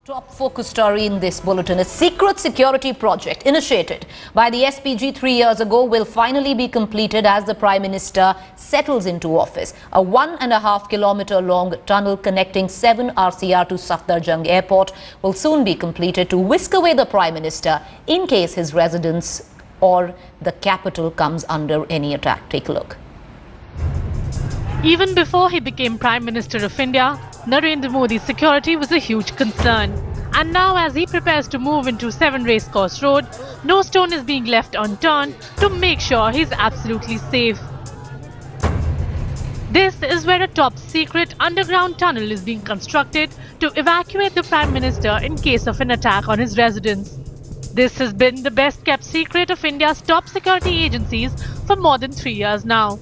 Top focus story in this bulletin. A secret security project initiated by the SPG 3 years ago will finally be completed as the Prime Minister settles into office. A 1.5 kilometer long tunnel connecting 7 RCR to Safdarjung Airport will soon be completed to whisk away the Prime Minister in case his residence or the capital comes under any attack. Take a look. Even before he became Prime Minister of India, Narendra Modi's security was a huge concern. And now as he prepares to move into 7 Racecourse Road, no stone is being left unturned to make sure he's absolutely safe. This is where a top secret underground tunnel is being constructed to evacuate the Prime Minister in case of an attack on his residence. This has been the best kept secret of India's top security agencies for more than 3 years now.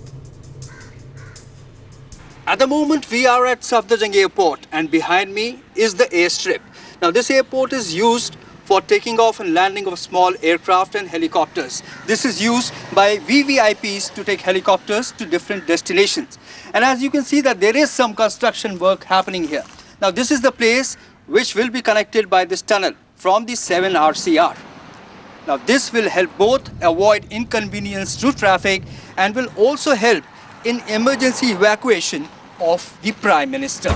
At the moment, we are at Safdarjung Airport and behind me is the airstrip. Now, this airport is used for taking off and landing of small aircraft and helicopters. This is used by VVIPs to take helicopters to different destinations. And as you can see that there is some construction work happening here. Now, this is the place which will be connected by this tunnel from the 7 RCR. Now, this will help both avoid inconvenience to traffic and will also help in emergency evacuation of the Prime Minister.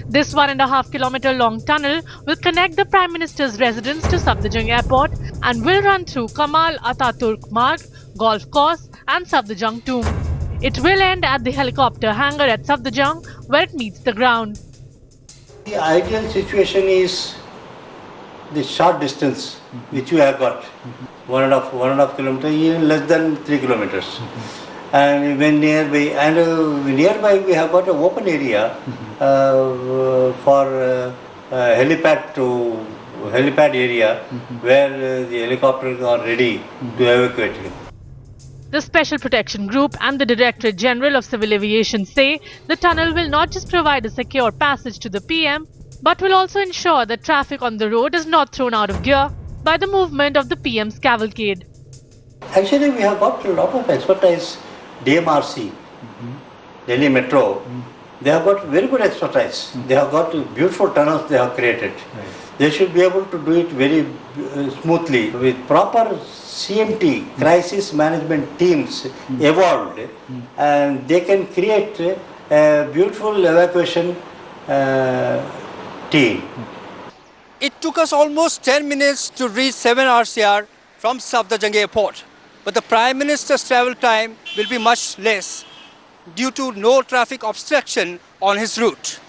This 1.5 kilometer long tunnel will connect the Prime Minister's residence to Safdarjung Airport and will run through Kamal Ataturk Marg, Golf Course and Safdarjung Tomb. It will end at the helicopter hangar at Safdarjung where it meets the ground. The ideal situation is the short distance which we have got, 1.5 kilometers, even less than 3 kilometers. And when nearby we have got an open area for helipad area where the helicopters are ready to evacuate him. The Special Protection Group and the Directorate General of Civil Aviation say the tunnel will not just provide a secure passage to the PM, but will also ensure that traffic on the road is not thrown out of gear by the movement of the PM's cavalcade. Actually, we have got a lot of expertise. DMRC, Delhi Metro, they have got very good expertise. They have got beautiful tunnels they have created. They should be able to do it very smoothly with proper CMT, crisis management teams evolved, and they can create a beautiful evacuation team. It took us almost 10 minutes to reach 7 RCR from Safdarjung Airport. But the Prime Minister's travel time will be much less due to no traffic obstruction on his route.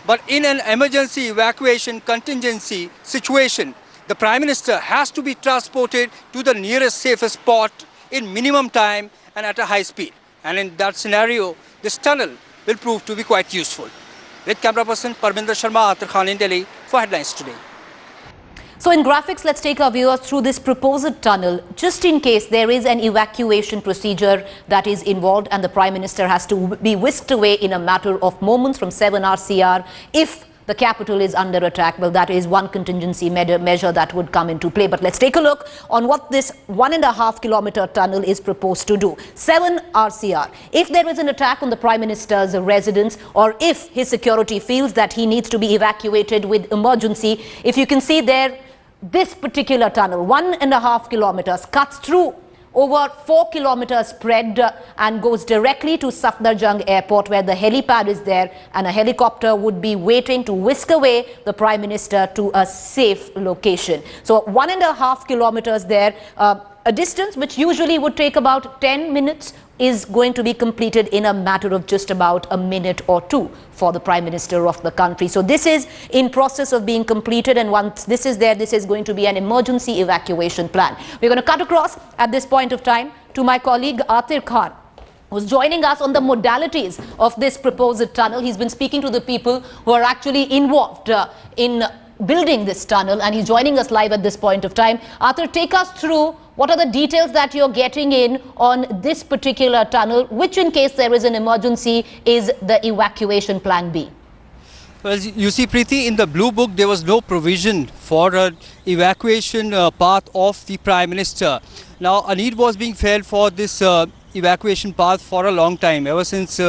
But in an emergency evacuation contingency situation, the Prime Minister has to be transported to the nearest safest spot in minimum time and at a high speed. And in that scenario, this tunnel will prove to be quite useful. With camera person Parminder Sharma, Atir Khan in Delhi for Headlines Today. So in graphics, let's take our viewers through this proposed tunnel just in case there is an evacuation procedure that is involved and the Prime Minister has to be whisked away in a matter of moments from 7 RCR. If the capital is under attack, well, that is one contingency measure that would come into play. But let's take a look on what this 1.5 kilometer tunnel is proposed to do. 7 RCR. If there is an attack on the Prime Minister's residence or if his security feels that he needs to be evacuated with emergency, if you can see there, this particular tunnel, 1.5 kilometers, cuts through over 4 kilometers spread and goes directly to Safdarjung Airport where the helipad is there and a helicopter would be waiting to whisk away the Prime Minister to a safe location. So 1.5 kilometers there, a distance which usually would take about 10 minutes is going to be completed in a matter of just about a minute or two for the Prime Minister of the country. So this is in process of being completed, and once this is there, this is going to be an emergency evacuation plan. We're going to cut across at this point of time to my colleague Atir Khan, who's joining us on the modalities of this proposed tunnel. He's been speaking to the people who are actually involved in building this tunnel, and he's joining us live at this point of time. Atir, take us through what are the details that you're getting in on this particular tunnel, which in case there is an emergency is the evacuation plan B. Well, you see, Preeti, in the Blue Book, there was no provision for an evacuation path of the Prime Minister. Now, a need was being felt for this evacuation path for a long time, ever since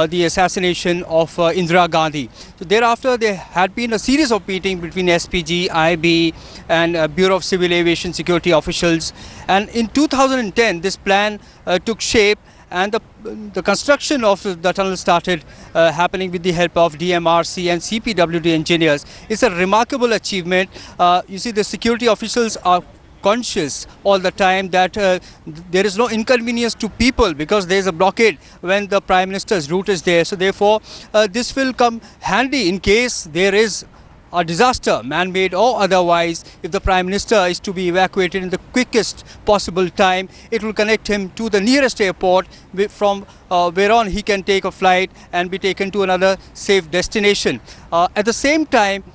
the assassination of Indira Gandhi. So thereafter, there had been a series of meetings between SPG, IB, and Bureau of Civil Aviation Security officials. And in 2010, this plan took shape, and the construction of the tunnel started happening with the help of DMRC and CPWD engineers. It's a remarkable achievement. You see, the security officials are conscious all the time that there is no inconvenience to people because there is a blockade when the Prime Minister's route is there. So therefore, this will come handy in case there is a disaster, man-made or otherwise. If the Prime Minister is to be evacuated in the quickest possible time, it will connect him to the nearest airport from whereon he can take a flight and be taken to another safe destination. At the same time,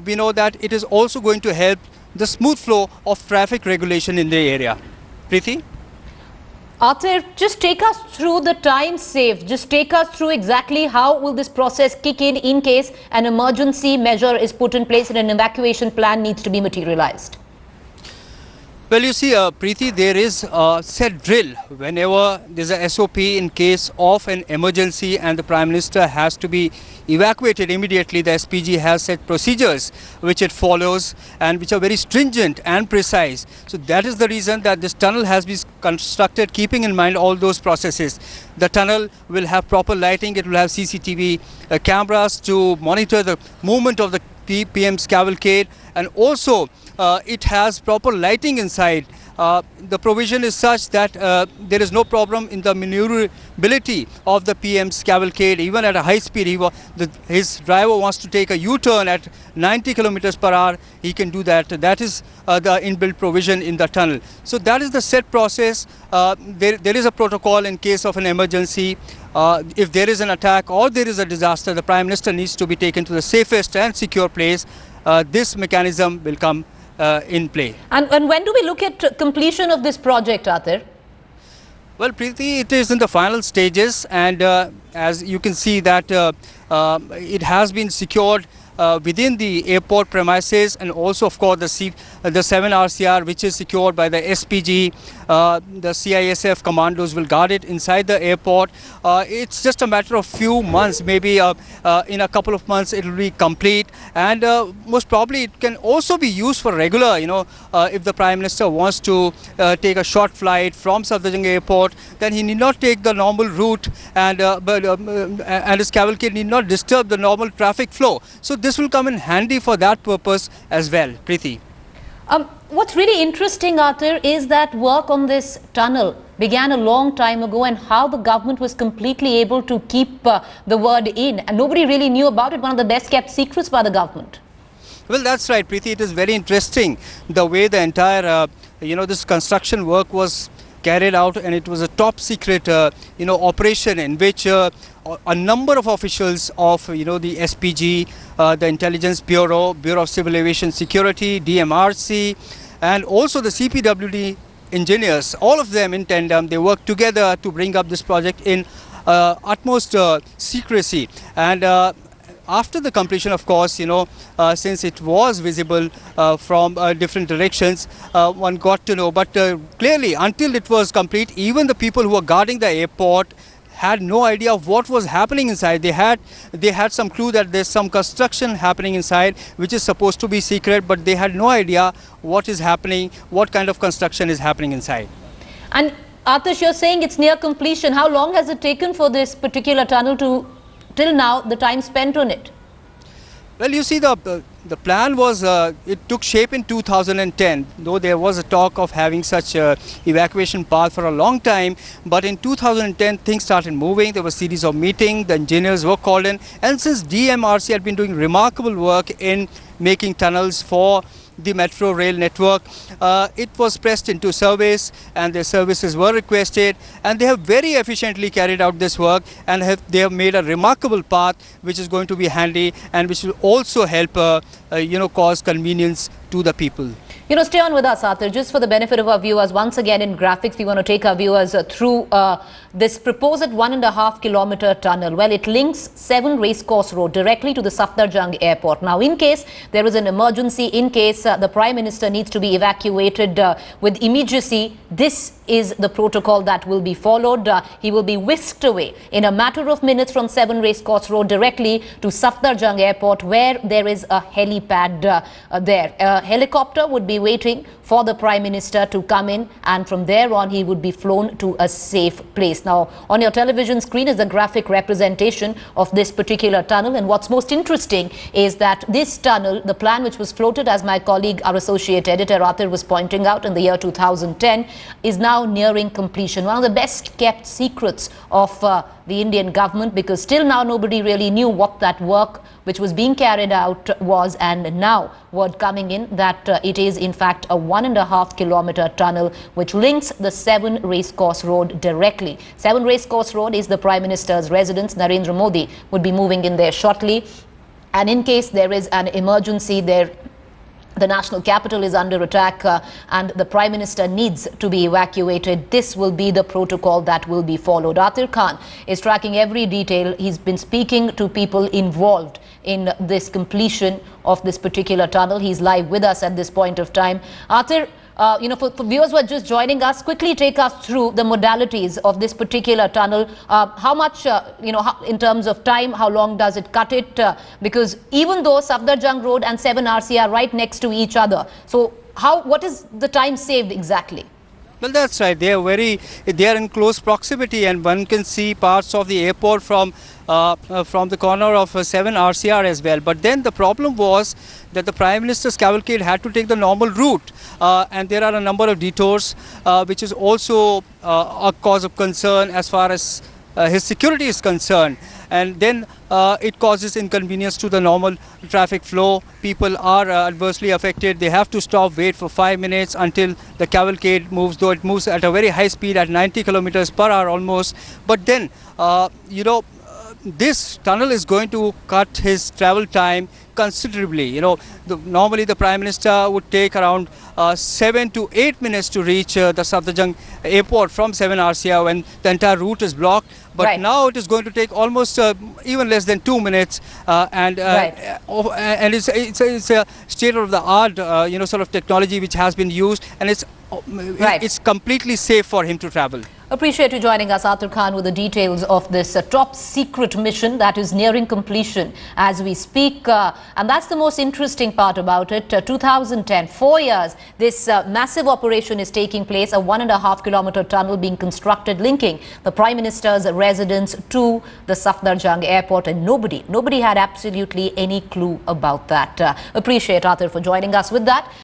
we know that it is also going to help the smooth flow of traffic regulation in the area. Preeti? Arthur, just take us through the time saved. Just take us through exactly how will this process kick in case an emergency measure is put in place and an evacuation plan needs to be materialized. Well, you see, Preeti, there is a set drill whenever there's a SOP in case of an emergency and the Prime Minister has to be evacuated immediately. The SPG has set procedures which it follows and which are very stringent and precise. So that is the reason that this tunnel has been constructed keeping in mind all those processes. The tunnel will have proper lighting, it will have CCTV cameras to monitor the movement of the PM's cavalcade, and also it has proper lighting inside. The provision is such that there is no problem in the maneuverability of the PM's cavalcade. Even at a high speed, his driver wants to take a U-turn at 90 kilometers per hour, he can do that. That is the inbuilt provision in the tunnel. So that is the set process. There is a protocol in case of an emergency. If there is an attack or there is a disaster, the Prime Minister needs to be taken to the safest and secure place. This mechanism will come in play. And when do we look at completion of this project, Arthur? Well, Preeti, it is in the final stages, and as you can see that it has been secured within the airport premises, and also of course the 7 RCR which is secured by the SPG. The CISF commandos will guard it inside the airport. It's just a matter of few months, maybe in a couple of months it will be complete, and most probably it can also be used for regular, if the Prime Minister wants to take a short flight from Safdarjung Airport, then he need not take the normal route, and his cavalcade need not disturb the normal traffic flow. So this will come in handy for that purpose as well, Preeti. What's really interesting, Arthur, is that work on this tunnel began a long time ago, and how the government was completely able to keep the word in, and nobody really knew about it. One of the best kept secrets by the government. Well, that's right, Preeti. It is very interesting the way the entire, this construction work was carried out, and it was a top secret, operation in which a number of officials of, the SPG, the Intelligence Bureau, Bureau of Civil Aviation Security, DMRC, and also the CPWD engineers, all of them in tandem, they worked together to bring up this project in utmost secrecy. And after the completion, of course, since it was visible from different directions, one got to know. But clearly, until it was complete, even the people who were guarding the airport had no idea of what was happening inside. They had some clue that there's some construction happening inside, which is supposed to be secret, but they had no idea what is happening, what kind of construction is happening inside. And Arthur, you're saying it's near completion. How long has it taken for this particular tunnel to, till now, the time spent on it? Well, you see, the plan was, it took shape in 2010, though there was a talk of having such evacuation path for a long time. But in 2010, things started moving. There was a series of meetings, the engineers were called in. And since DMRC had been doing remarkable work in making tunnels for the metro rail network, it was pressed into service, and their services were requested, and they have very efficiently carried out this work, and they have made a remarkable path which is going to be handy and which will also help cause convenience to the people. Stay on with us, Arthur. Just for the benefit of our viewers, once again in graphics, we want to take our viewers through this proposed 1.5 kilometer tunnel. Well, it links 7 Racecourse Road directly to the Safdarjung Airport. Now, in case there is an emergency, in case the Prime Minister needs to be evacuated with immediacy, this is the protocol that will be followed. He will be whisked away in a matter of minutes from 7 Racecourse Road directly to Safdarjung Airport, where there is a helipad there. A helicopter would be waiting for the Prime Minister to come in, and from there on he would be flown to a safe place. Now, on your television screen is a graphic representation of this particular tunnel, and what's most interesting is that this tunnel, the plan which was floated, as my colleague, our associate editor Arthur was pointing out, in the year 2010, is now nearing completion. One of the best kept secrets of the Indian government, because till now nobody really knew what that work which was being carried out was, and now word coming in that it is in fact a 1.5 kilometer tunnel which links the 7 Racecourse Road directly. 7 Racecourse Road is the Prime Minister's residence. Narendra Modi would be moving in there shortly, and in case there is an emergency there, the national capital is under attack and the Prime Minister needs to be evacuated, this will be the protocol that will be followed. Atir Khan is tracking every detail. He's been speaking to people involved in this completion of this particular tunnel. He's live with us at this point of time. Atir, for viewers who are just joining us, quickly take us through the modalities of this particular tunnel. How much, in terms of time, how long does it cut it? Because even though Safdarjung Road and 7 RC are right next to each other, so what is the time saved exactly? Well, that's right. They are in close proximity, and one can see parts of the airport from the corner of 7 RCR as well. But then the problem was that the Prime Minister's cavalcade had to take the normal route, and there are a number of detours, which is also a cause of concern as far as his security is concerned. And then it causes inconvenience to the normal traffic flow. People are adversely affected. They have to stop, wait for 5 minutes until the cavalcade moves, though it moves at a very high speed at 90 kilometers per hour almost. But then, this tunnel is going to cut his travel time considerably. Normally the Prime Minister would take around 7 to 8 minutes to reach the Safdarjung Airport from 7 RCR when the entire route is blocked. But right. now it is going to take almost even less than 2 minutes, and it's a state-of-the-art sort of technology which has been used, and it's completely safe for him to travel. Appreciate you joining us, Atir Khan, with the details of this top secret mission that is nearing completion as we speak. And that's the most interesting part about it. 2010, 4 years, this massive operation is taking place, a 1.5 kilometer tunnel being constructed linking the Prime Minister's residence to the Safdarjung Airport, and nobody had absolutely any clue about that. Appreciate Atir for joining us with that.